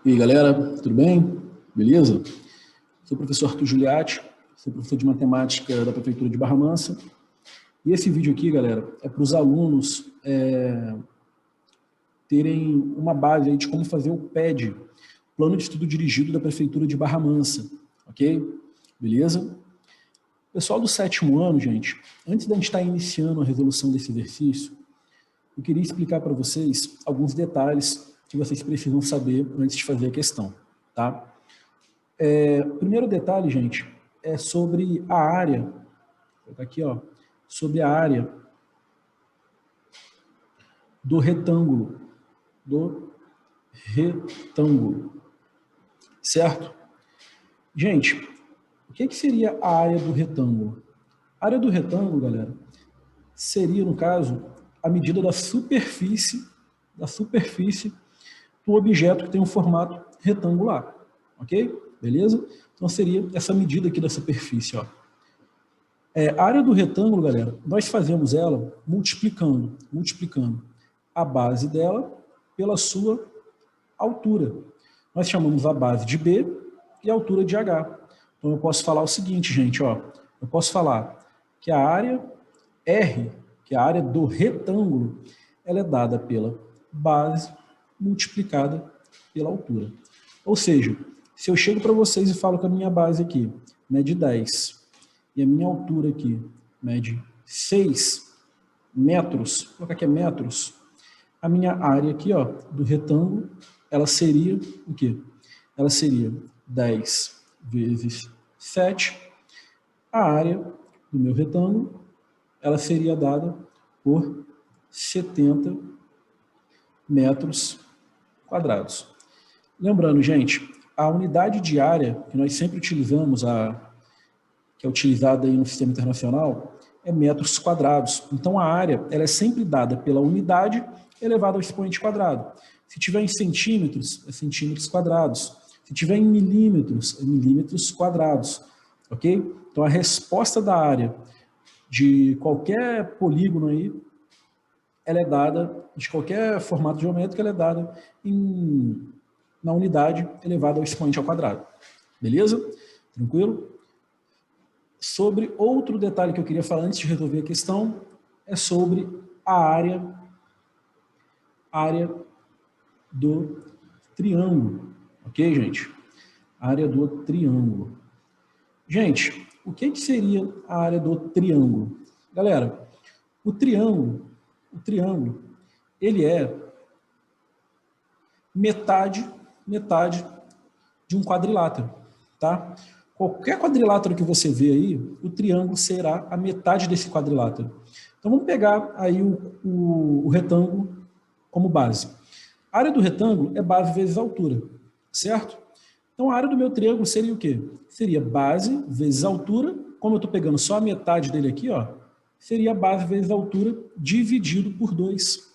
E aí, galera, tudo bem? Beleza? Sou o professor Arthur Giuliatti, sou professor de matemática da Prefeitura de Barra Mansa. E esse vídeo aqui, galera, é para os alunos terem uma base aí de como fazer o PED, Plano de Estudo Dirigido da Prefeitura de Barra Mansa, ok? Beleza? Pessoal do 7º ano, gente, antes da gente estar iniciando a resolução desse exercício, eu queria explicar para vocês alguns detalhes que vocês precisam saber antes de fazer a questão, tá? Primeiro detalhe, gente, é sobre a área, vou colocar aqui, ó, sobre a área do retângulo, certo? Gente, o que seria a área do retângulo? A área do retângulo, galera, seria, no caso, a medida da superfície do objeto que tem um formato retangular, ok? Beleza? Então seria essa medida aqui da superfície, ó. A área do retângulo, galera, nós fazemos ela multiplicando a base dela pela sua altura. Nós chamamos a base de B e a altura de H. Então eu posso falar o seguinte, gente, ó, eu posso falar que a área R, que é a área do retângulo, ela é dada pela base multiplicada pela altura. Ou seja, se eu chego para vocês e falo que a minha base aqui mede 10 e a minha altura aqui mede 6 metros, vou colocar aqui metros, a minha área aqui, ó, do retângulo, ela seria o quê? Ela seria 10 vezes 7. A área do meu retângulo, ela seria dada por 70 metros quadrados. Lembrando, gente, a unidade de área que nós sempre utilizamos, que é utilizada aí no sistema internacional, é metros quadrados. Então a área ela é sempre dada pela unidade elevada ao expoente quadrado. Se tiver em centímetros, é centímetros quadrados. Se tiver em milímetros, é milímetros quadrados. Ok? Então a resposta da área de qualquer polígono aí, ela é dada, de qualquer formato geométrico, ela é dada na unidade elevada ao expoente ao quadrado. Beleza? Tranquilo? Sobre outro detalhe que eu queria falar antes de resolver a questão, é sobre a área do triângulo. Ok, gente? A área do triângulo. Gente, o que seria a área do triângulo? Galera, o triângulo, ele é metade de um quadrilátero, tá? Qualquer quadrilátero que você vê aí, o triângulo será a metade desse quadrilátero. Então vamos pegar aí o retângulo como base. A área do retângulo é base vezes altura, certo? Então a área do meu triângulo seria o quê? Seria base vezes altura, como eu estou pegando só a metade dele aqui, ó, seria base vezes altura dividido por 2,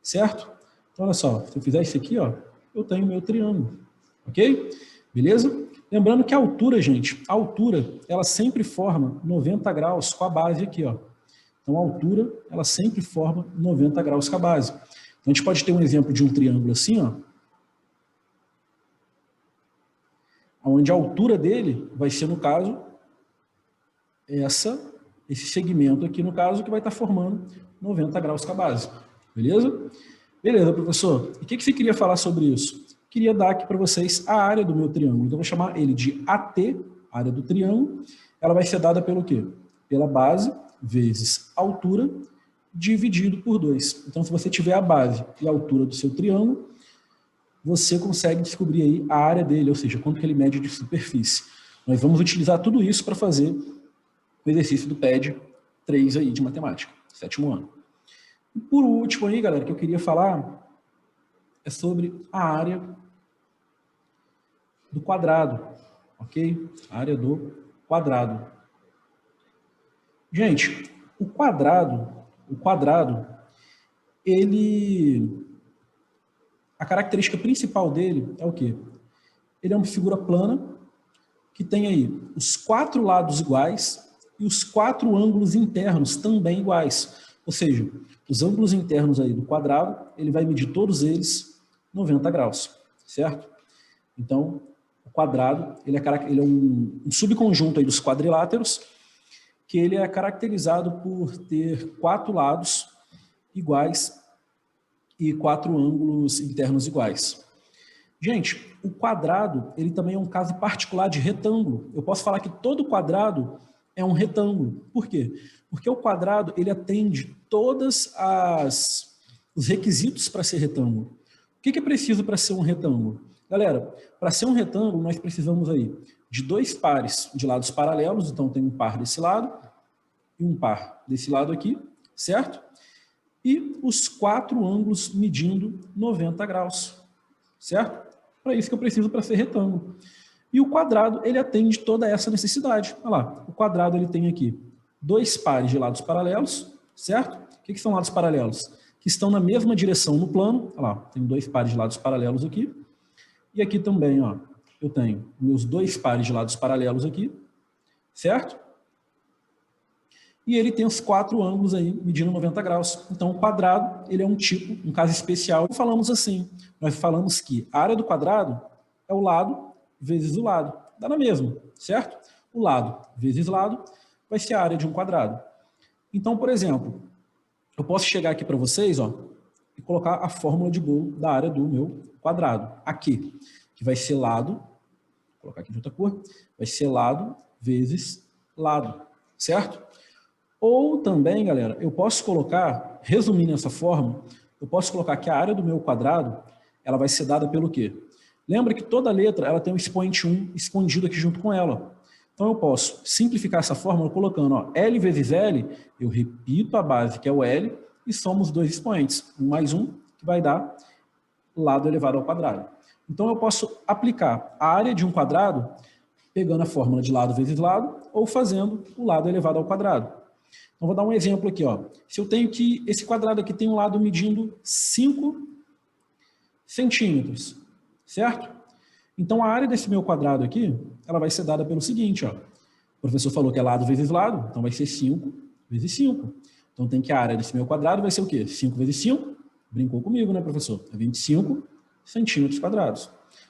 certo? Então olha só, se eu fizer isso aqui, ó, eu tenho meu triângulo, ok? Beleza? Lembrando que a altura, gente, a altura, ela sempre forma 90 graus com a base aqui, ó. Então a altura, ela sempre forma 90 graus com a base. Então a gente pode ter um exemplo de um triângulo assim, ó, onde a altura dele vai ser, no caso, esse segmento aqui, no caso, que vai estar formando 90 graus com a base. Beleza? Beleza, professor. E o que você queria falar sobre isso? Queria dar aqui para vocês a área do meu triângulo. Então, eu vou chamar ele de AT, área do triângulo. Ela vai ser dada pelo quê? Pela base vezes altura dividido por 2. Então, se você tiver a base e a altura do seu triângulo, você consegue descobrir aí a área dele, ou seja, quanto que ele mede de superfície. Nós vamos utilizar tudo isso para fazer o exercício do PED 3 aí de matemática, 7º ano. E por último aí, galera, que eu queria falar é sobre a área do quadrado, ok? A área do quadrado. Gente, o quadrado, a característica principal dele é o quê? Ele é uma figura plana que tem aí os 4 lados iguais e os 4 ângulos internos também iguais. Ou seja, os ângulos internos aí do quadrado, ele vai medir todos eles 90 graus, certo? Então, o quadrado ele é um subconjunto aí dos quadriláteros, que ele é caracterizado por ter 4 lados iguais e 4 ângulos internos iguais. Gente, o quadrado ele também é um caso particular de retângulo. Eu posso falar que todo quadrado é um retângulo. Por quê? Porque o quadrado ele atende todos os requisitos para ser retângulo. O que é preciso para ser um retângulo? Galera, para ser um retângulo nós precisamos aí de 2 pares de lados paralelos, então tem um par desse lado e um par desse lado aqui, certo? E os 4 ângulos medindo 90 graus, certo? Para isso que eu preciso para ser retângulo. E o quadrado, ele atende toda essa necessidade. Olha lá, o quadrado ele tem aqui 2 pares de lados paralelos, certo? O que são lados paralelos? Que estão na mesma direção no plano. Olha lá, tem 2 pares de lados paralelos aqui. E aqui também, ó, eu tenho meus 2 pares de lados paralelos aqui, certo? E ele tem os 4 ângulos aí, medindo 90 graus. Então, o quadrado, ele é um tipo, um caso especial. Falamos assim, nós falamos que a área do quadrado é o lado vezes o lado. Dá na mesma, certo? O lado vezes lado vai ser a área de um quadrado. Então, por exemplo, eu posso chegar aqui para vocês, ó, e colocar a fórmula de bolo da área do meu quadrado. Aqui, que vai ser lado, vou colocar aqui de outra cor, vai ser lado vezes lado, certo? Ou também, galera, eu posso colocar, resumindo essa forma, eu posso colocar que a área do meu quadrado, ela vai ser dada pelo quê? Lembra que toda letra ela tem um expoente 1 escondido aqui junto com ela. Então eu posso simplificar essa fórmula colocando, ó, L vezes L, eu repito a base, que é o L, e somos 2 expoentes, 1 mais 1, que vai dar lado elevado ao quadrado. Então eu posso aplicar a área de um quadrado pegando a fórmula de lado vezes lado, ou fazendo o lado elevado ao quadrado. Então, vou dar um exemplo aqui, ó. Se eu tenho que esse quadrado aqui tem um lado medindo 5 centímetros, certo? Então, a área desse meu quadrado aqui, ela vai ser dada pelo seguinte, ó. O professor falou que é lado vezes lado, então vai ser 5 vezes 5. Então, tem que a área desse meu quadrado vai ser o quê? 5 vezes 5? Brincou comigo, né, professor? É 25 centímetros quadrados.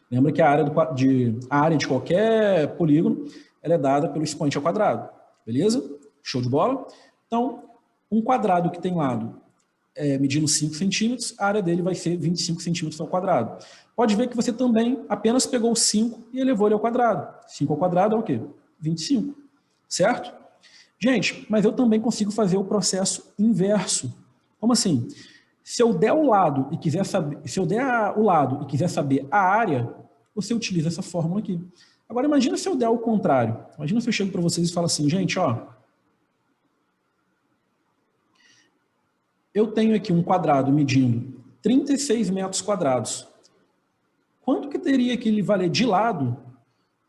Lembra que a área de qualquer polígono, ela é dada pelo expoente ao quadrado. Beleza? Show de bola? Então, um quadrado que tem lado medindo 5 centímetros, a área dele vai ser 25 centímetros ao quadrado. Pode ver que você também apenas pegou o 5 e elevou ele ao quadrado. 5 ao quadrado é o quê? 25. Certo? Gente, mas eu também consigo fazer o processo inverso. Como assim? Se eu der o lado e quiser saber, se eu der o lado e quiser saber a área, você utiliza essa fórmula aqui. Agora imagina se eu der o contrário. Imagina se eu chego para vocês e falo assim, gente, ó, eu tenho aqui um quadrado medindo 36 metros quadrados. Quanto que teria que ele valer de lado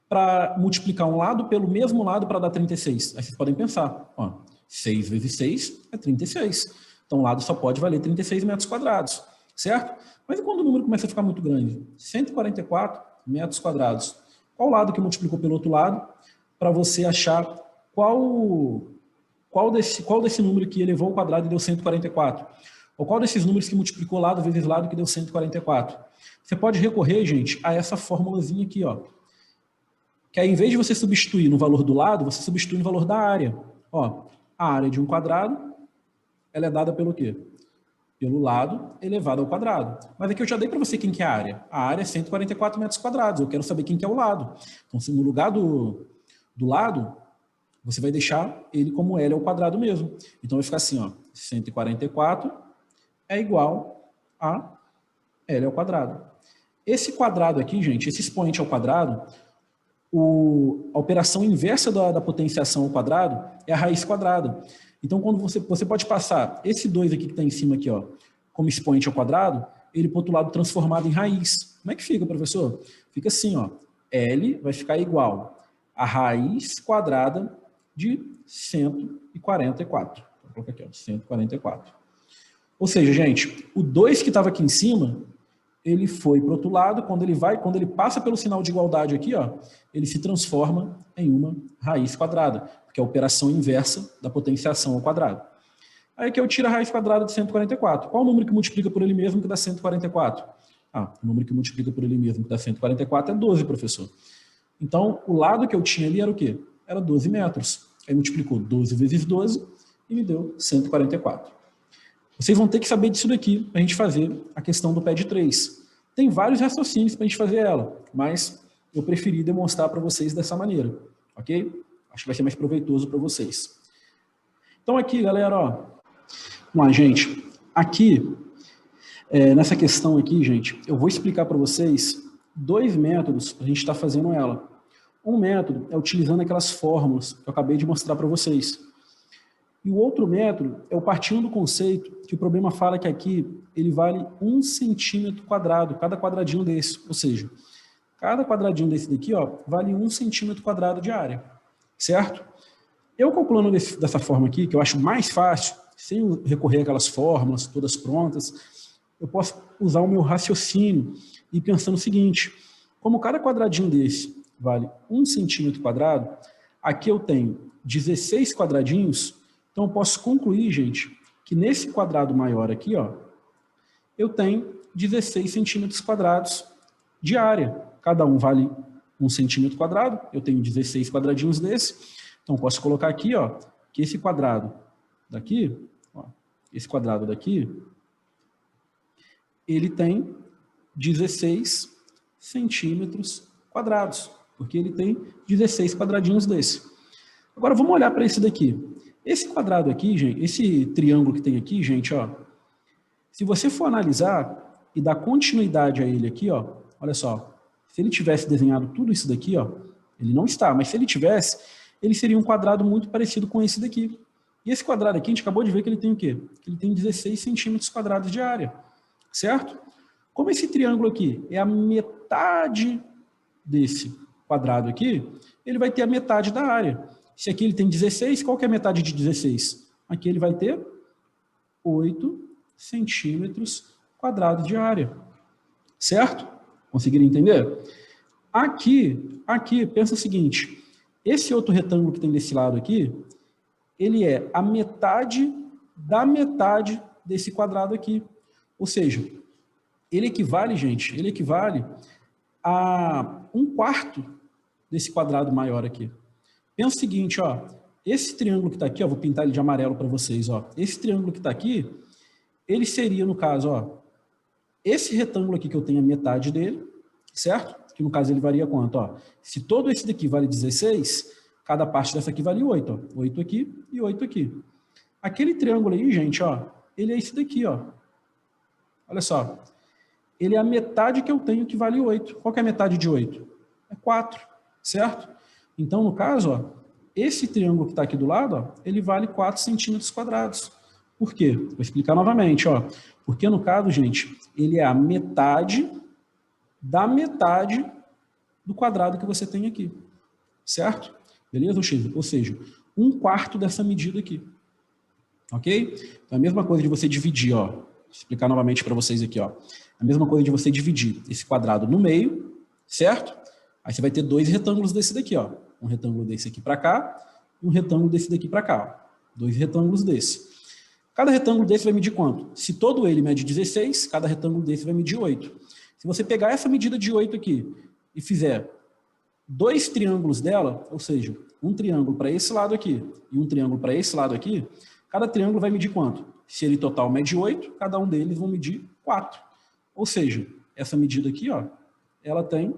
para multiplicar um lado pelo mesmo lado para dar 36? Aí vocês podem pensar, ó, 6 vezes 6 é 36. Então, o lado só pode valer 36 metros quadrados, certo? Mas e quando o número começa a ficar muito grande? 144 metros quadrados. Qual lado que multiplicou pelo outro lado para você achar qual desse número que elevou ao quadrado e deu 144? Ou qual desses números que multiplicou lado vezes lado que deu 144? Você pode recorrer, gente, a essa formulazinha aqui, ó. Que aí, em vez de você substituir no valor do lado, você substitui no valor da área. Ó, a área de um quadrado, ela é dada pelo quê? Pelo lado elevado ao quadrado. Mas aqui eu já dei para você quem que é a área. A área é 144 metros quadrados. Eu quero saber quem que é o lado. Então, se no lugar do lado, você vai deixar ele como L ao quadrado mesmo. Então, vai ficar assim, ó, 144 é igual a L ao quadrado. Esse quadrado aqui, gente, esse expoente ao quadrado, a operação inversa da potenciação ao quadrado é a raiz quadrada. Então, quando você pode passar esse 2 aqui que está em cima aqui, ó, como expoente ao quadrado, ele para o outro lado transformado em raiz. Como é que fica, professor? Fica assim, ó, L vai ficar igual a raiz quadrada de 144. Vou colocar aqui, ó, 144. Ou seja, gente, o 2 que estava aqui em cima, ele foi para o outro lado, quando ele passa pelo sinal de igualdade aqui, ó, ele se transforma em uma raiz quadrada, que é a operação inversa da potenciação ao quadrado. Aí que eu tiro a raiz quadrada de 144. Qual o número que multiplica por ele mesmo que dá 144? Ah, o número que multiplica por ele mesmo, que dá 144, é 12, professor. Então, o lado que eu tinha ali era o quê? Era 12 metros. Aí multiplicou 12 vezes 12 e me deu 144. Vocês vão ter que saber disso daqui para a gente fazer a questão do pé de 3. Tem vários raciocínios para a gente fazer ela, mas eu preferi demonstrar para vocês dessa maneira, ok? Acho que vai ser mais proveitoso para vocês. Então aqui, galera, ó, vamos lá, gente. Aqui, nessa questão aqui, gente, eu vou explicar para vocês 2 métodos para a gente estar fazendo ela. Um método é utilizando aquelas fórmulas que eu acabei de mostrar para vocês. E o outro método é o partindo do conceito que o problema fala que aqui ele vale 1 centímetro quadrado, cada quadradinho desse. Ou seja, cada quadradinho desse daqui, ó, vale 1 centímetro quadrado de área, certo? Eu calculando dessa forma aqui, que eu acho mais fácil, sem recorrer àquelas fórmulas todas prontas, eu posso usar o meu raciocínio e pensando o seguinte: como cada quadradinho desse vale 1 centímetro quadrado, aqui eu tenho 16 quadradinhos, então eu posso concluir, gente, que nesse quadrado maior aqui, ó, eu tenho 16 centímetros quadrados de área. Cada um vale 1 centímetro quadrado, eu tenho 16 quadradinhos desse, então eu posso colocar aqui, ó, que esse quadrado daqui, ó, esse quadrado daqui, ele tem 16 centímetros quadrados, porque ele tem 16 quadradinhos desse. Agora vamos olhar para esse daqui. Esse quadrado aqui, gente, esse triângulo que tem aqui, gente, ó, se você for analisar e dar continuidade a ele aqui, ó, olha só, se ele tivesse desenhado tudo isso daqui, ó, ele não está, mas se ele tivesse, ele seria um quadrado muito parecido com esse daqui. E esse quadrado aqui, a gente acabou de ver que ele tem o quê? Ele tem 16 centímetros quadrados de área, certo? Como esse triângulo aqui é a metade desse quadrado aqui, ele vai ter a metade da área. Se aqui ele tem 16, qual que é a metade de 16? Aqui ele vai ter 8 centímetros quadrados de área. Certo? Conseguiram entender? Aqui, pensa o seguinte, esse outro retângulo que tem desse lado aqui, ele é a metade da metade desse quadrado aqui. Ou seja, ele equivale, gente, ele equivale a 1/4 desse quadrado maior aqui. Pensa o seguinte, ó, esse triângulo que está aqui, ó, vou pintar ele de amarelo para vocês, ó, esse triângulo que está aqui, ele seria, no caso, ó, esse retângulo aqui que eu tenho a metade dele, certo? Que no caso ele varia quanto, ó? Se todo esse daqui vale 16, cada parte dessa aqui vale 8, ó, 8 aqui e 8 aqui. Aquele triângulo aí, gente, ó, ele é esse daqui, ó. Olha só, ele é a metade que eu tenho que vale 8. Qual que é a metade de 8? É 4, certo? Então, no caso, ó, esse triângulo que está aqui do lado, ó, ele vale 4 centímetros quadrados. Por quê? Vou explicar novamente. Ó. Porque, no caso, gente, ele é a metade da metade do quadrado que você tem aqui. Certo? Beleza? Ou seja, 1/4 dessa medida aqui. Ok? Então, a mesma coisa de você dividir, ó. Vou explicar novamente para vocês aqui, ó. A mesma coisa de você dividir esse quadrado no meio, certo? Aí você vai ter 2 retângulos desse daqui, ó. Um retângulo desse aqui para cá e um retângulo desse daqui para cá. Ó. 2 retângulos desse. Cada retângulo desse vai medir quanto? Se todo ele mede 16, cada retângulo desse vai medir 8. Se você pegar essa medida de 8 aqui e fizer 2 triângulos dela, ou seja, um triângulo para esse lado aqui e um triângulo para esse lado aqui, cada triângulo vai medir quanto? Se ele total mede 8, cada um deles vão medir 4. Ou seja, essa medida aqui, ó, ela tem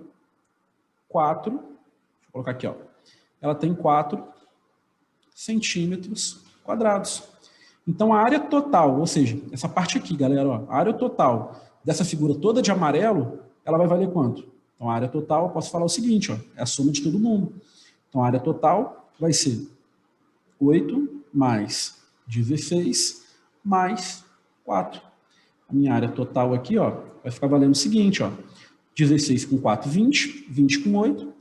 4, deixa eu colocar aqui, ó, ela tem 4 centímetros quadrados. Então, a área total, ou seja, essa parte aqui, galera, ó, a área total dessa figura toda de amarelo, ela vai valer quanto? Então, a área total, eu posso falar o seguinte, ó, é a soma de todo mundo. Então, a área total vai ser 8 mais 16 mais 4. A minha área total aqui, ó, vai ficar valendo o seguinte, ó, 16 com 4, 20, 20 com 8,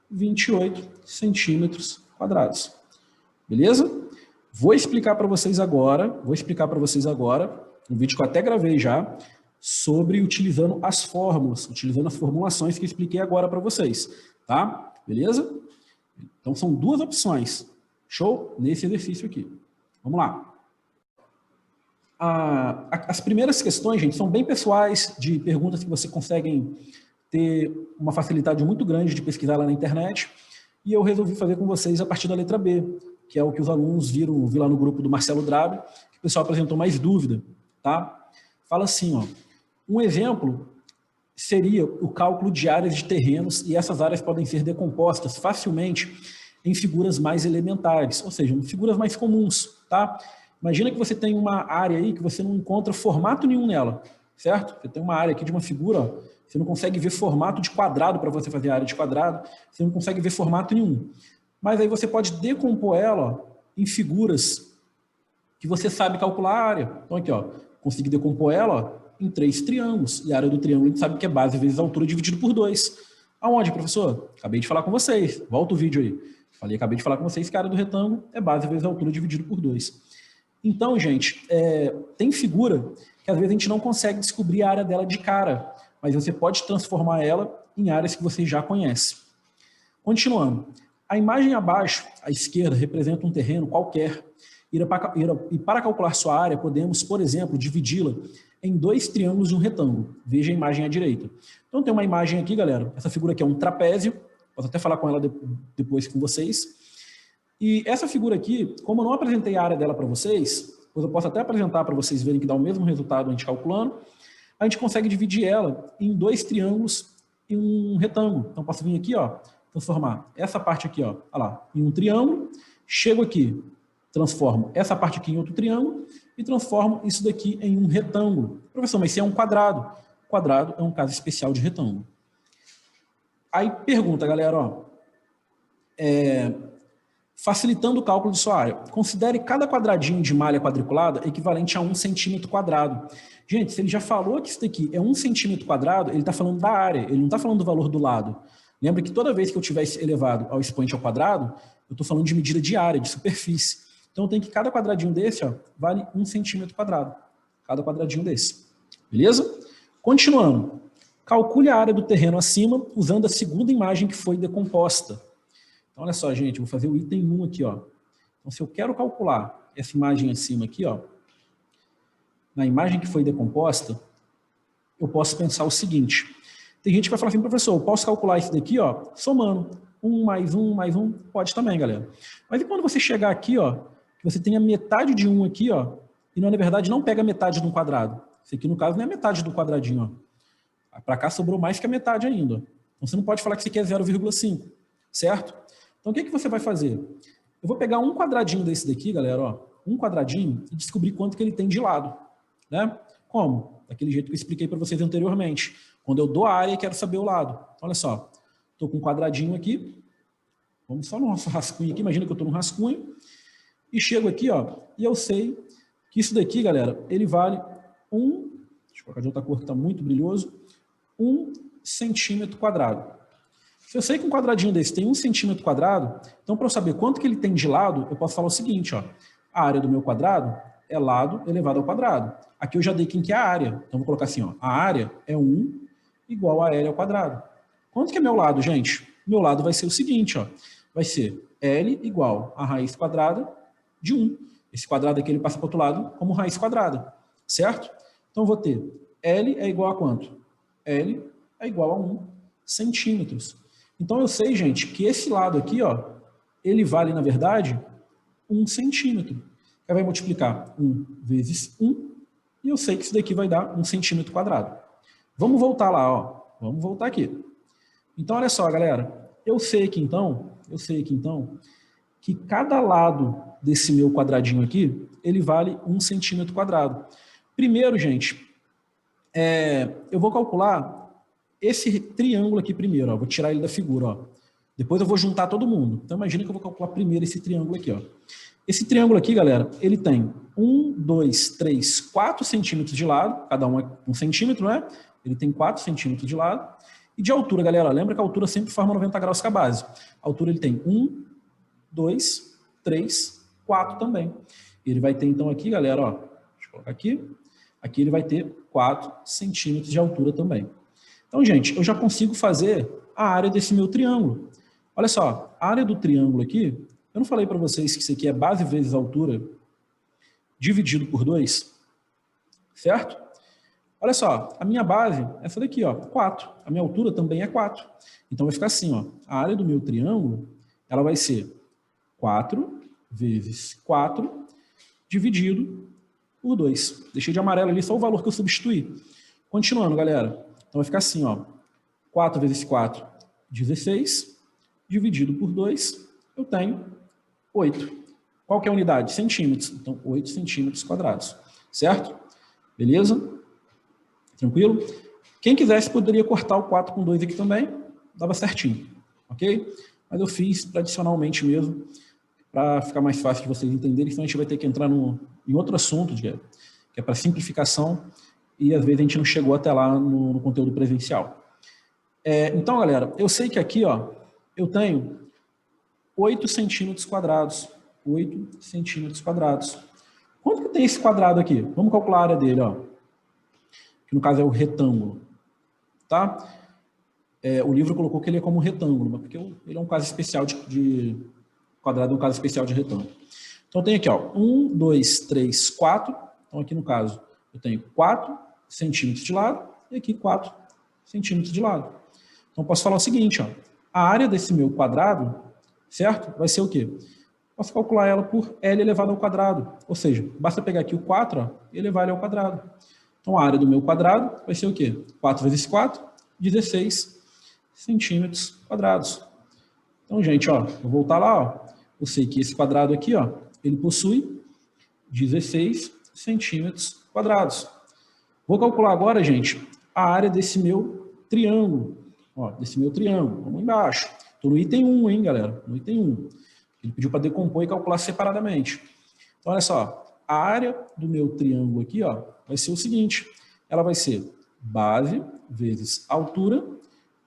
28 centímetros quadrados. Beleza? Vou explicar para vocês agora, um vídeo que eu até gravei já, sobre utilizando as fórmulas, utilizando as formulações que eu expliquei agora para vocês, tá? Beleza? Então são 2 opções. Show? Nesse exercício aqui. Vamos lá. As primeiras questões, gente, são bem pessoais, de perguntas que você conseguem ter uma facilidade muito grande de pesquisar lá na internet, e eu resolvi fazer com vocês a partir da letra B, que é o que os alunos vi lá no grupo do Marcelo Drabe, que o pessoal apresentou mais dúvida, tá? Fala assim, ó, um exemplo seria o cálculo de áreas de terrenos, e essas áreas podem ser decompostas facilmente em figuras mais elementares, ou seja, figuras mais comuns, tá? Imagina que você tem uma área aí que você não encontra formato nenhum nela, certo? Você tem uma área aqui de uma figura, ó, você não consegue ver formato de quadrado para você fazer a área de quadrado, você não consegue ver formato nenhum. Mas aí você pode decompor ela, ó, em figuras que você sabe calcular a área. Então aqui, ó, consegui decompor ela, ó, em 3 triângulos. E a área do triângulo a gente sabe que é base vezes a altura dividido por 2. Aonde, professor? Acabei de falar com vocês. Volta o vídeo aí. Acabei de falar com vocês que a área do retângulo é base vezes a altura dividido por 2. Então, gente, tem figura que às vezes a gente não consegue descobrir a área dela de cara, mas você pode transformar ela em áreas que você já conhece. Continuando. A imagem abaixo, à esquerda, representa um terreno qualquer. E para calcular sua área, podemos, por exemplo, dividi-la em 2 triângulos de um retângulo. Veja a imagem à direita. Então tem uma imagem aqui, galera. Essa figura aqui é um trapézio. Posso até falar com ela depois com vocês. E essa figura aqui, como eu não apresentei a área dela para vocês, pois eu posso até apresentar para vocês verem que dá o mesmo resultado a gente calculando, a gente consegue dividir ela em 2 triângulos e um retângulo. Então posso vir aqui, ó, transformar essa parte aqui, ó, lá, em um triângulo, chego aqui, transformo essa parte aqui em outro triângulo e transformo isso daqui em um retângulo. Professor, mas se é um quadrado? Quadrado é um caso especial de retângulo. Aí pergunta, galera, ó, facilitando o cálculo de sua área. Considere cada quadradinho de malha quadriculada equivalente a 1 centímetro quadrado. Gente, se ele já falou que isso daqui é 1 centímetro quadrado, ele está falando da área, ele não está falando do valor do lado. Lembra que toda vez que eu tiver elevado ao expoente ao quadrado, eu estou falando de medida de área, de superfície. Então tem que cada quadradinho desse, ó, vale 1 centímetro quadrado. Cada quadradinho desse. Beleza? Continuando. Calcule a área do terreno acima usando a segunda imagem que foi decomposta. Então, olha só, gente, eu vou fazer o item 1 aqui, ó. Então, se eu quero calcular essa imagem acima aqui, ó, na imagem que foi decomposta, eu posso pensar o seguinte. Tem gente que vai falar assim, professor, eu posso calcular isso daqui, ó, somando. 1 mais 1 mais 1, pode também, galera. Mas e quando você chegar aqui, ó, que você tem a metade de 1 aqui, ó, e na verdade não pega a metade de um quadrado. Isso aqui, no caso, não é a metade do quadradinho, ó. Para cá sobrou mais que a metade ainda. Então, você não pode falar que isso aqui é 0,5, certo? Então, o que você vai fazer? Eu vou pegar um quadradinho desse daqui, galera, ó, um quadradinho, e descobrir quanto que ele tem de lado. Né? Como? Daquele jeito que eu expliquei para vocês anteriormente. Quando eu dou a área, quero saber o lado. Então, olha só, estou com um quadradinho aqui, vamos só no nosso rascunho aqui, imagina que eu estou no rascunho, e chego aqui, ó, e eu sei que isso daqui, galera, ele vale deixa eu colocar de outra cor que está muito brilhoso, 1 centímetro quadrado. Se eu sei que um quadradinho desse tem 1 centímetro quadrado, então para eu saber quanto que ele tem de lado, eu posso falar o seguinte, ó, a área do meu quadrado é lado elevado ao quadrado. Aqui eu já dei quem que é a área, então vou colocar assim, ó, a área é 1 igual a L ao quadrado. Quanto que é meu lado, gente? Meu lado vai ser o seguinte, ó, vai ser L igual a raiz quadrada de 1. Esse quadrado aqui ele passa para o outro lado como raiz quadrada, certo? Então eu vou ter L é igual a quanto? L é igual a 1 centímetros. Então eu sei, gente, que esse lado aqui, ó, ele vale, na verdade, 1 centímetro. Aí vai multiplicar 1 vezes 1, e eu sei que isso daqui vai dar 1 centímetro quadrado. Vamos voltar lá, ó. Vamos voltar aqui. Então, olha só, galera. Eu sei aqui, então, que cada lado desse meu quadradinho aqui, ele vale 1 centímetro quadrado. Primeiro, gente, eu vou calcular esse triângulo aqui primeiro, ó, vou tirar ele da figura, ó. Depois eu vou juntar todo mundo. Então imagina que eu vou calcular primeiro esse triângulo aqui, ó. Esse triângulo aqui, galera, ele tem 1, 2, 3, 4 centímetros de lado, cada um é 1 centímetro, né? Ele tem 4 centímetros de lado. E de altura, galera, ó, lembra que a altura sempre forma 90 graus com a base. A altura ele tem 1, 2, 3, 4 também. Ele vai ter então aqui, galera, ó, deixa eu colocar aqui. Aqui ele vai ter 4 centímetros de altura também. Então, gente, eu já consigo fazer a área desse meu triângulo. Olha só, a área do triângulo aqui, eu não falei para vocês que isso aqui é base vezes altura dividido por 2? certo? Olha só, a minha base é essa daqui, ó, 4. A minha altura também é 4. Então vai ficar assim, ó, a área do meu triângulo, ela vai ser 4 vezes 4 dividido por 2. Deixei de amarelo ali só o valor que eu substituí. Continuando, galera. Então vai ficar assim, ó, 4 vezes 4, 16, dividido por 2, eu tenho 8. Qual que é a unidade? Centímetros. Então, 8 centímetros quadrados. Certo? Beleza? Tranquilo? Quem quisesse poderia cortar o 4 com 2 aqui também, dava certinho, ok? Mas eu fiz tradicionalmente mesmo, para ficar mais fácil de vocês entenderem, senão a gente vai ter que entrar em outro assunto, que é para simplificação, e às vezes a gente não chegou até lá no conteúdo presencial. Então, galera, eu sei que aqui, ó, eu tenho 8 centímetros quadrados. 8 centímetros quadrados. Quanto que tem esse quadrado aqui? Vamos calcular a área dele, ó. Que no caso é o retângulo, tá? O livro colocou que ele é como um retângulo, mas porque ele é um caso especial de quadrado, é um caso especial de retângulo. Então tem aqui, ó, 1, 2, 3, 4. Então aqui no caso eu tenho 4 centímetros de lado e aqui 4 centímetros de lado. Então posso falar o seguinte, ó, a área desse meu quadrado, certo? Vai ser o quê? Posso calcular ela por L elevado ao quadrado. Ou seja, basta pegar aqui o 4, ó, e elevar ele ao quadrado. Então, a área do meu quadrado vai ser o quê? 4 vezes 4, 16 centímetros quadrados. Então, gente, ó, vou voltar lá, ó. Eu sei que esse quadrado aqui, ó, ele possui 16 centímetros quadrados. Vou calcular agora, gente, a área desse meu triângulo. Ó, desse meu triângulo. Vamos embaixo. Estou no item 1, hein, galera? No item 1. Ele pediu para decompor e calcular separadamente. Então, olha só. A área do meu triângulo aqui, ó, vai ser o seguinte. Ela vai ser base vezes altura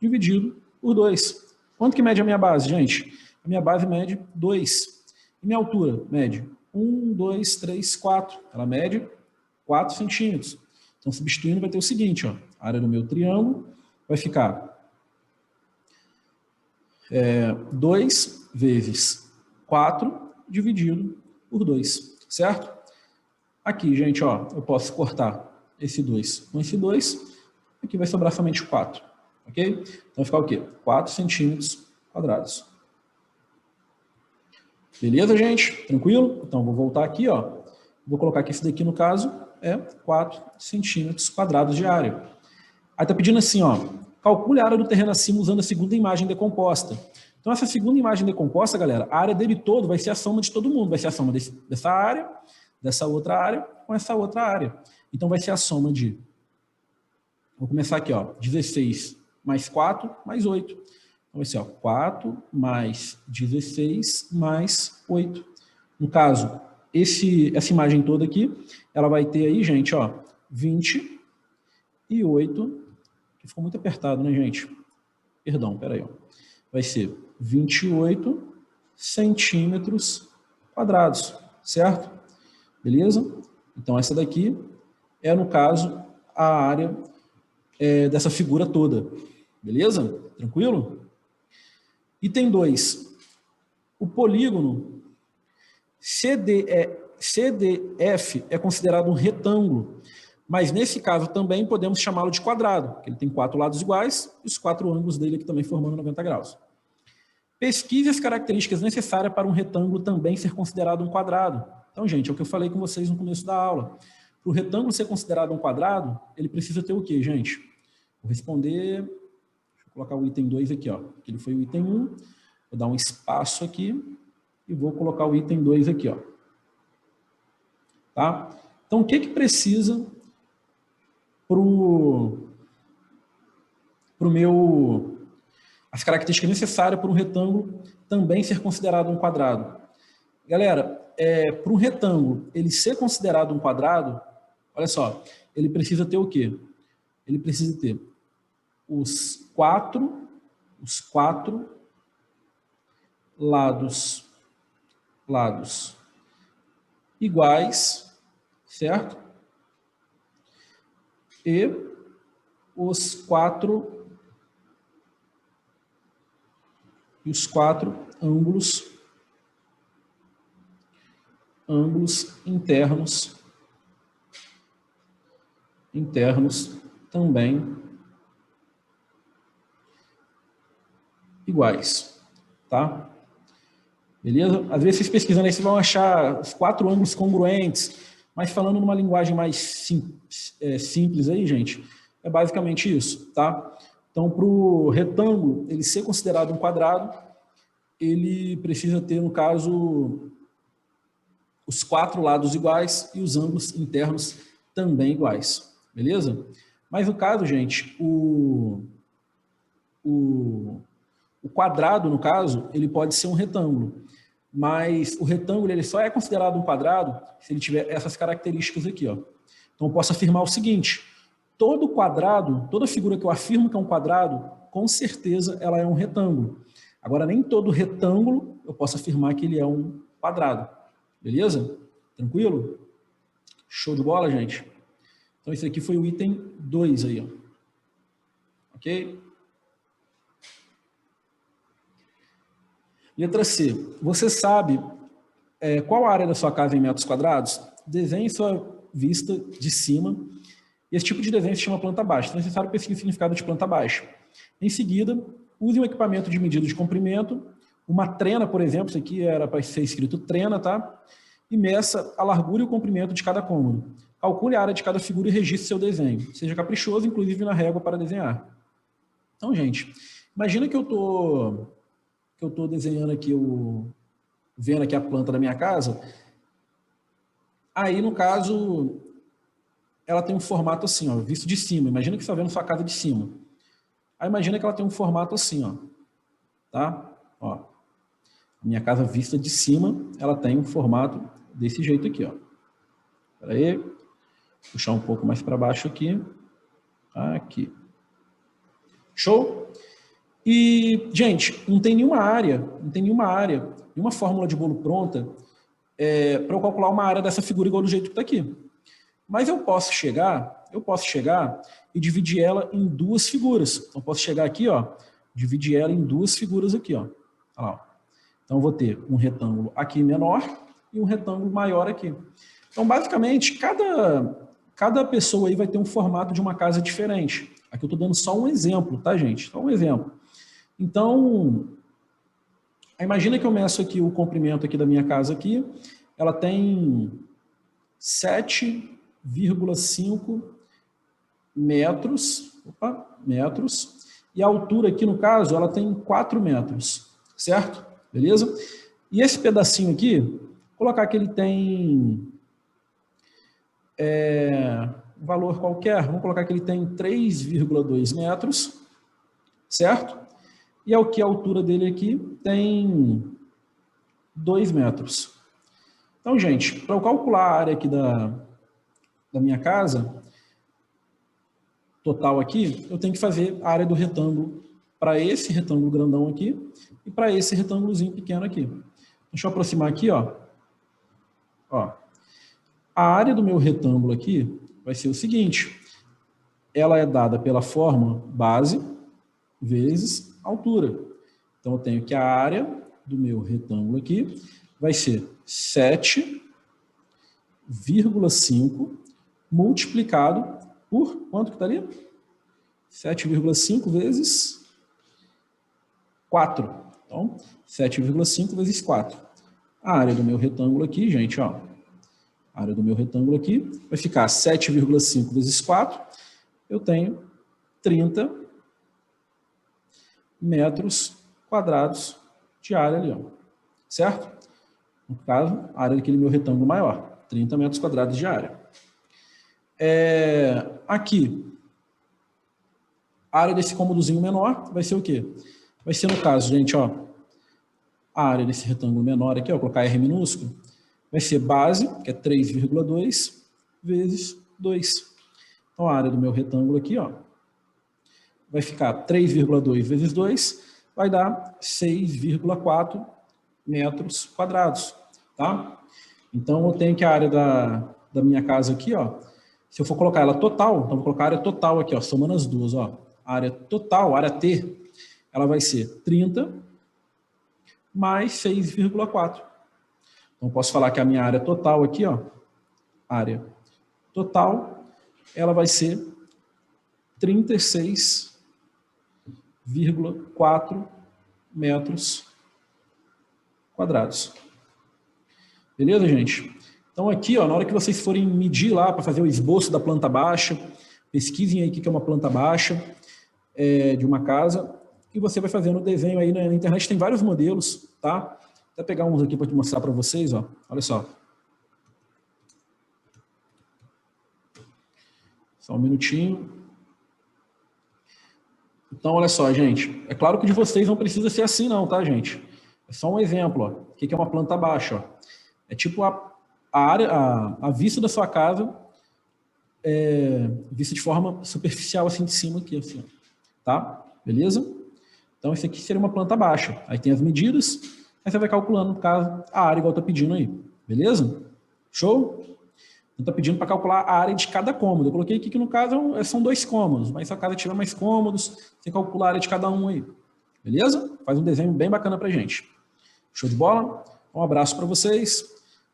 dividido por 2. Quanto que mede a minha base, gente? A minha base mede 2. E minha altura mede 1, 2, 3, 4. Ela mede 4 centímetros. Então, substituindo, vai ter o seguinte, ó. A área do meu triângulo vai ficar 2 vezes 4 dividido por 2, certo? Aqui, gente, ó, eu posso cortar esse 2 com esse 2, aqui vai sobrar somente 4, ok? Então vai ficar o quê? 4 centímetros quadrados. Beleza, gente? Tranquilo? Então vou voltar aqui, ó. Vou colocar que esse daqui, no caso, é 4 centímetros quadrados de área. Aí tá pedindo assim, ó, calcule a área do terreno acima usando a segunda imagem decomposta. Então essa segunda imagem decomposta, galera, a área dele todo vai ser a soma de todo mundo, vai ser a soma dessa área, dessa outra área, com essa outra área. Então vai ser a soma de, vou começar aqui, ó, 16 mais 4 mais 8. Então vai ser, ó, 4 mais 16 mais 8. No caso, essa imagem toda aqui, ela vai ter aí, gente, ó, 28, que ficou muito apertado, né, gente? Perdão, peraí, ó. Vai ser 28 centímetros quadrados, certo? Beleza? Então, essa daqui é, no caso, a área dessa figura toda. Beleza? Tranquilo? Item 2. O polígono CDF é considerado um retângulo, mas nesse caso também podemos chamá-lo de quadrado, porque ele tem 4 lados iguais e os 4 ângulos dele aqui também formando 90 graus. Pesquise as características necessárias para um retângulo também ser considerado um quadrado. Então, gente, é o que eu falei com vocês no começo da aula. Para o retângulo ser considerado um quadrado, ele precisa ter o quê, gente? Vou responder, deixa eu colocar o item 2 aqui, ó, que ele foi o item 1, vou dar um espaço aqui e vou colocar o item 2 aqui, ó. Tá? Então, o que precisa as características necessárias para um retângulo também ser considerado um quadrado? Galera, para um retângulo ele ser considerado um quadrado, olha só, ele precisa ter o quê? Ele precisa ter os quatro lados iguais, certo? E os quatro ângulos internos internos também iguais, tá? Beleza? Às vezes vocês pesquisando aí, vocês vão achar os 4 ângulos congruentes, mas falando numa linguagem mais simples aí, gente, é basicamente isso, tá? Então, para o retângulo ele ser considerado um quadrado, ele precisa ter, no caso, os 4 lados iguais e os ângulos internos também iguais, beleza? Mas no caso, gente, o quadrado, no caso, ele pode ser um retângulo, mas o retângulo ele só é considerado um quadrado se ele tiver essas características aqui, ó. Então eu posso afirmar o seguinte: todo quadrado, toda figura que eu afirmo que é um quadrado, com certeza ela é um retângulo. Agora, nem todo retângulo eu posso afirmar que ele é um quadrado. Beleza? Tranquilo? Show de bola, gente? Então esse aqui foi o item 2 aí, ó. Ok? Letra C. Você sabe qual a área da sua casa em metros quadrados? Desenhe sua vista de cima. Esse tipo de desenho se chama planta baixa. Então é necessário pesquisar o significado de planta baixa. Em seguida, use um equipamento de medida de comprimento, uma trena, por exemplo, isso aqui era para ser escrito trena, tá? E meça a largura e o comprimento de cada cômodo. Calcule a área de cada figura e registre seu desenho. Seja caprichoso, inclusive na régua para desenhar. Então, gente, imagina que eu tô desenhando aqui, vendo aqui a planta da minha casa. Aí, no caso, ela tem um formato assim, ó, visto de cima. Imagina que você está vendo sua casa de cima. Aí imagina que ela tem um formato assim, ó, tá? Ó, a minha casa vista de cima, ela tem um formato desse jeito aqui, ó. Espera aí, puxar um pouco mais para baixo aqui. Aqui. Show? E, gente, não tem nenhuma área, nenhuma fórmula de bolo pronta para eu calcular uma área dessa figura igual do jeito que está aqui. Mas eu posso chegar e dividir ela em 2 figuras. Então, eu posso chegar aqui, ó, dividir ela em 2 figuras aqui, ó. Olha lá, ó. Então, eu vou ter um retângulo aqui menor e um retângulo maior aqui. Então, basicamente, cada pessoa aí vai ter um formato de uma casa diferente. Aqui eu estou dando só um exemplo, tá, gente? Só um exemplo. Então, imagina que eu meço aqui o comprimento aqui da minha casa aqui. Ela tem 7,5 metros, e a altura aqui, no caso, ela tem 4 metros, certo? Beleza? E esse pedacinho aqui, vou colocar que ele tem um valor qualquer, vamos colocar que ele tem 3,2 metros, certo? E o que a altura dele aqui tem 2 metros. Então, gente, para eu calcular a área aqui da minha casa, total aqui, eu tenho que fazer a área do retângulo para esse retângulo grandão aqui e para esse retângulozinho pequeno aqui. Deixa eu aproximar aqui, ó. Ó. A área do meu retângulo aqui vai ser o seguinte, ela é dada pela fórmula base vezes altura. Então, eu tenho que a área do meu retângulo aqui vai ser 7,5 multiplicado por, quanto que está ali? 7,5 vezes 4. Então, 7,5 vezes 4. A área do meu retângulo aqui, gente, ó. A área do meu retângulo aqui vai ficar 7,5 vezes 4. Eu tenho 30 metros quadrados de área ali, ó. Certo? No caso, a área daquele meu retângulo maior. 30 metros quadrados de área. Aqui, a área desse cômodozinho menor vai ser o quê? Vai ser, no caso, gente, ó, a área desse retângulo menor aqui, ó, vou colocar R minúsculo, vai ser base, que é 3,2, vezes 2. Então, a área do meu retângulo aqui, ó, vai ficar 3,2 vezes 2, vai dar 6,4 metros quadrados, tá? Então, eu tenho que a área da minha casa aqui, ó, se eu for colocar ela total, então vou colocar a área total aqui, ó, somando as duas, ó. A área total, a área T, ela vai ser 30 mais 6,4. Então, posso falar que a minha área total aqui, ó, área total ela vai ser 36,4 metros quadrados. Beleza, gente? Então aqui, ó, na hora que vocês forem medir lá para fazer o esboço da planta baixa, pesquisem aí o que é uma planta baixa de uma casa, e você vai fazendo o desenho aí na internet, tem vários modelos, tá? Vou até pegar uns aqui para te mostrar para vocês, ó. Olha só. Só um minutinho. Então, olha só, gente. É claro que de vocês não precisa ser assim não, tá, gente? É só um exemplo, ó. O que é uma planta baixa, ó? É tipo a vista da sua casa, vista de forma superficial, assim, de cima aqui, assim, ó. Tá? Beleza? Então, esse aqui seria uma planta baixa. Aí tem as medidas, aí você vai calculando, no caso, a área igual eu tô pedindo aí. Beleza? Show? Eu estou pedindo para calcular a área de cada cômodo. Eu coloquei aqui que, no caso, são 2 cômodos, mas se a casa tiver mais cômodos, você calcula a área de cada um aí. Beleza? Faz um desenho bem bacana para gente. Show de bola? Um abraço para vocês.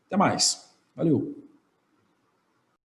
Até mais. Valeu!